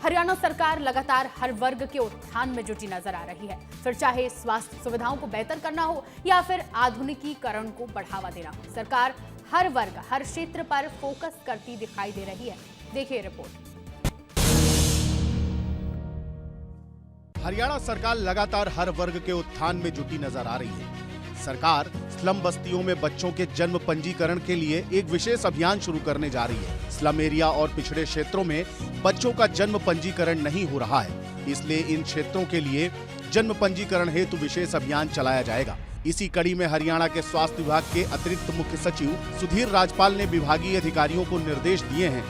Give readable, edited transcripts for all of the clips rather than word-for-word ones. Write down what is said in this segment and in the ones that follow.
हरियाणा सरकार लगातार हर वर्ग के उत्थान में जुटी नजर आ रही है। फिर चाहे स्वास्थ्य सुविधाओं को बेहतर करना हो या फिर आधुनिकीकरण को बढ़ावा देना हो, सरकार हर वर्ग, हर क्षेत्र पर फोकस करती दिखाई दे रही है। देखिए रिपोर्ट। हरियाणा सरकार लगातार हर वर्ग के उत्थान में जुटी नजर आ रही है। सरकार स्लम बस्तियों में बच्चों के जन्म पंजीकरण के लिए एक विशेष अभियान शुरू करने जा रही है। स्लम एरिया और पिछड़े क्षेत्रों में बच्चों का जन्म पंजीकरण नहीं हो रहा है, इसलिए इन क्षेत्रों के लिए जन्म पंजीकरण हेतु विशेष अभियान चलाया जाएगा। इसी कड़ी में हरियाणा के स्वास्थ्य विभाग के अतिरिक्त मुख्य सचिव सुधीर राजपाल ने विभागीय अधिकारियों को निर्देश दिए हैं।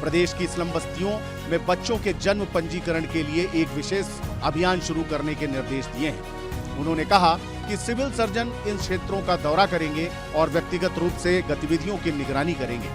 प्रदेश की स्लम बस्तियों में बच्चों के जन्म पंजीकरण के लिए एक विशेष अभियान शुरू करने के निर्देश दिए हैं। उन्होंने कहा कि सिविल सर्जन इन क्षेत्रों का दौरा करेंगे और व्यक्तिगत रूप से गतिविधियों की निगरानी करेंगे।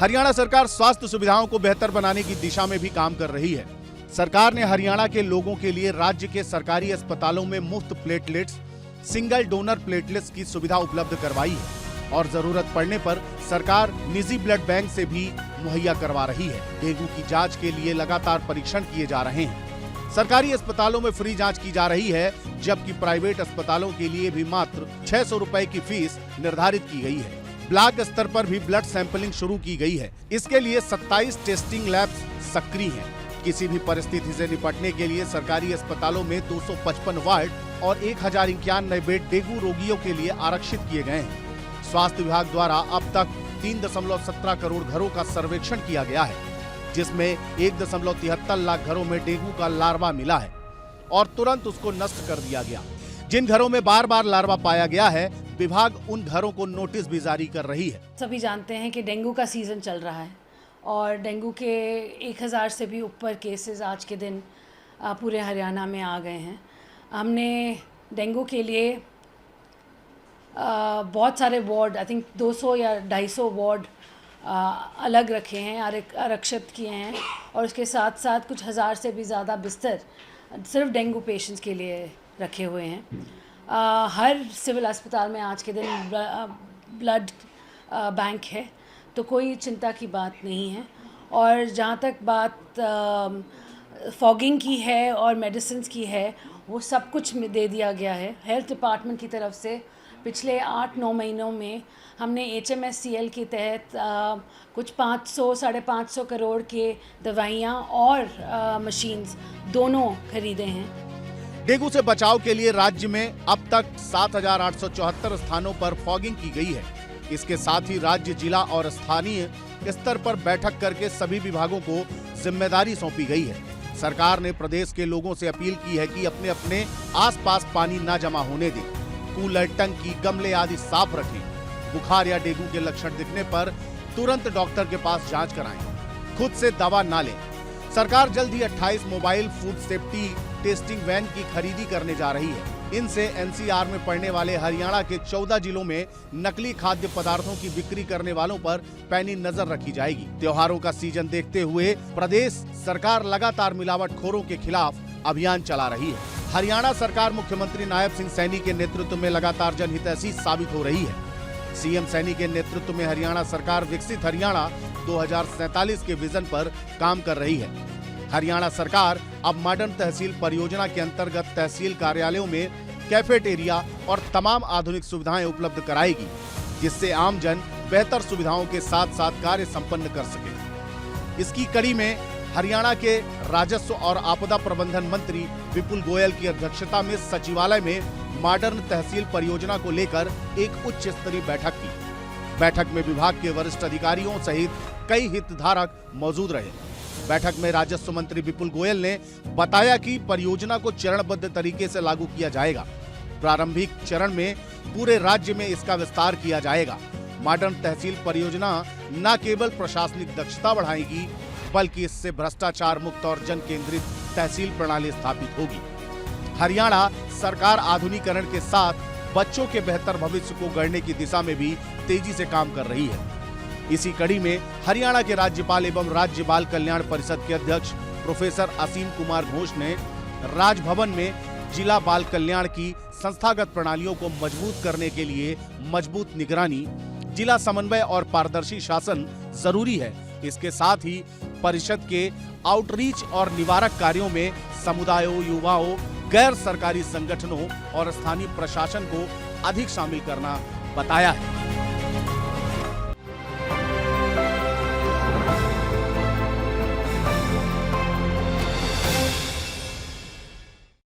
हरियाणा सरकार स्वास्थ्य सुविधाओं को बेहतर बनाने की दिशा में भी काम कर रही है। सरकार ने हरियाणा के लोगों के लिए राज्य के सरकारी अस्पतालों में मुफ्त प्लेटलेट्स, सिंगल डोनर प्लेटलेट्स की सुविधा उपलब्ध करवाई है और जरूरत पड़ने पर सरकार निजी ब्लड बैंक से भी मुहैया करवा रही है। डेंगू की जांच के लिए लगातार परीक्षण किए जा रहे हैं। सरकारी अस्पतालों में फ्री जांच की जा रही है, जबकि प्राइवेट अस्पतालों के लिए भी मात्र 600 रुपए की फीस निर्धारित की गई है। ब्लॉक स्तर पर भी ब्लड सैंपलिंग शुरू की गई है। इसके लिए 27 टेस्टिंग लैब्स सक्रिय हैं। किसी भी परिस्थिति से निपटने के लिए सरकारी अस्पतालों में 255 वार्ड और 1091 बेड डेंगू रोगियों के लिए आरक्षित किए गए हैं। स्वास्थ्य विभाग द्वारा अब तक 3.17 करोड़ घरों का सर्वेक्षण किया गया है, जिसमें 1.73 लाख घरों में डेंगू का लार्वा मिला है और तुरंत उसको नष्ट कर दिया गया। जिन घरों में बार बार लार्वा पाया गया है, विभाग उन घरों को नोटिस भी जारी कर रही है। सभी जानते हैं कि डेंगू का सीजन चल रहा है और डेंगू के 1000 से भी ऊपर केसेस आज के दिन पूरे हरियाणा में आ गए हैं। हमने डेंगू के लिए बहुत सारे वार्ड, आई थिंक 200 या 250 वार्ड अलग रखे हैं, आरक्षित किए हैं और उसके साथ साथ कुछ हज़ार से भी ज़्यादा बिस्तर सिर्फ डेंगू पेशेंट्स के लिए रखे हुए हैं। हर सिविल अस्पताल में आज के दिन ब्लड बैंक है, तो कोई चिंता की बात नहीं है। और जहाँ तक बात फॉगिंग की है और मेडिसिन्स की है, वो सब कुछ दे दिया गया है। हेल्थ डिपार्टमेंट की तरफ से पिछले 8-9 महीनों में हमने HMSCL के तहत कुछ 500-550 करोड़ के दवाइयाँ और मशीन्स दोनों खरीदे हैं। डेंगू से बचाव के लिए राज्य में अब तक 7,874 स्थानों पर फॉगिंग की गई है। इसके साथ ही राज्य, जिला और स्थानीय स्तर पर बैठक करके सभी विभागों को जिम्मेदारी सौंपी गई है। सरकार ने प्रदेश के लोगों से अपील की है कि अपने अपने आसपास पानी न जमा होने दें, कूलर, टंकी, गमले आदि साफ रखें। बुखार या डेंगू के लक्षण दिखने पर तुरंत डॉक्टर के पास जांच कराएं। खुद से दवा ना लें। सरकार जल्द ही 28 mobile food safety testing van की खरीदी करने जा रही है। इनसे NCR में पड़ने वाले हरियाणा के 14 जिलों में नकली खाद्य पदार्थों की बिक्री करने वालों पर पैनी नजर रखी जाएगी। त्योहारों का सीजन देखते हुए प्रदेश सरकार लगातार मिलावटखोरों के खिलाफ अभियान चला रही है। हरियाणा सरकार मुख्यमंत्री नायब सिंह सैनी के नेतृत्व में लगातार जनहितैषी साबित हो रही है। CM सैनी के नेतृत्व में हरियाणा सरकार विकसित हरियाणा 2047 के विजन पर काम कर रही है। हरियाणा सरकार अब मॉडर्न तहसील परियोजना के अंतर्गत तहसील कार्यालयों में कैफेटेरिया और तमाम आधुनिक सुविधाएं उपलब्ध कराएगी, जिससे आमजन बेहतर सुविधाओं के साथ साथ कार्य संपन्न कर सके। इसकी कड़ी में हरियाणा के राजस्व और आपदा प्रबंधन मंत्री विपुल गोयल की अध्यक्षता में सचिवालय में मॉडर्न तहसील परियोजना को लेकर एक उच्च स्तरीय बैठक की। बैठक में विभाग के वरिष्ठ अधिकारियों सहित कई हितधारक मौजूद रहे। बैठक में राजस्व मंत्री विपुल गोयल ने बताया कि परियोजना को चरणबद्ध तरीके से लागू किया जाएगा। प्रारंभिक चरण में पूरे राज्य में इसका विस्तार किया जाएगा। मॉडर्न तहसील परियोजना न केवल प्रशासनिक दक्षता बढ़ाएगी, बल्कि इससे भ्रष्टाचार मुक्त और जन केंद्रित तहसील प्रणाली स्थापित होगी। हरियाणा सरकार आधुनिकीकरण के साथ बच्चों के बेहतर भविष्य को गढ़ने की दिशा में भी तेजी से काम कर रही है। इसी कड़ी में हरियाणा के राज्यपाल एवं राज्य बाल कल्याण परिषद के अध्यक्ष प्रोफेसर असीम कुमार घोष ने राजभवन में जिला बाल कल्याण की संस्थागत प्रणालियों को मजबूत करने के लिए मजबूत निगरानी, जिला समन्वय और पारदर्शी शासन जरूरी है। इसके साथ ही परिषद के आउटरीच और निवारक कार्यों में समुदायों, युवाओं, गैर सरकारी संगठनों और स्थानीय प्रशासन को अधिक शामिल करना बताया है।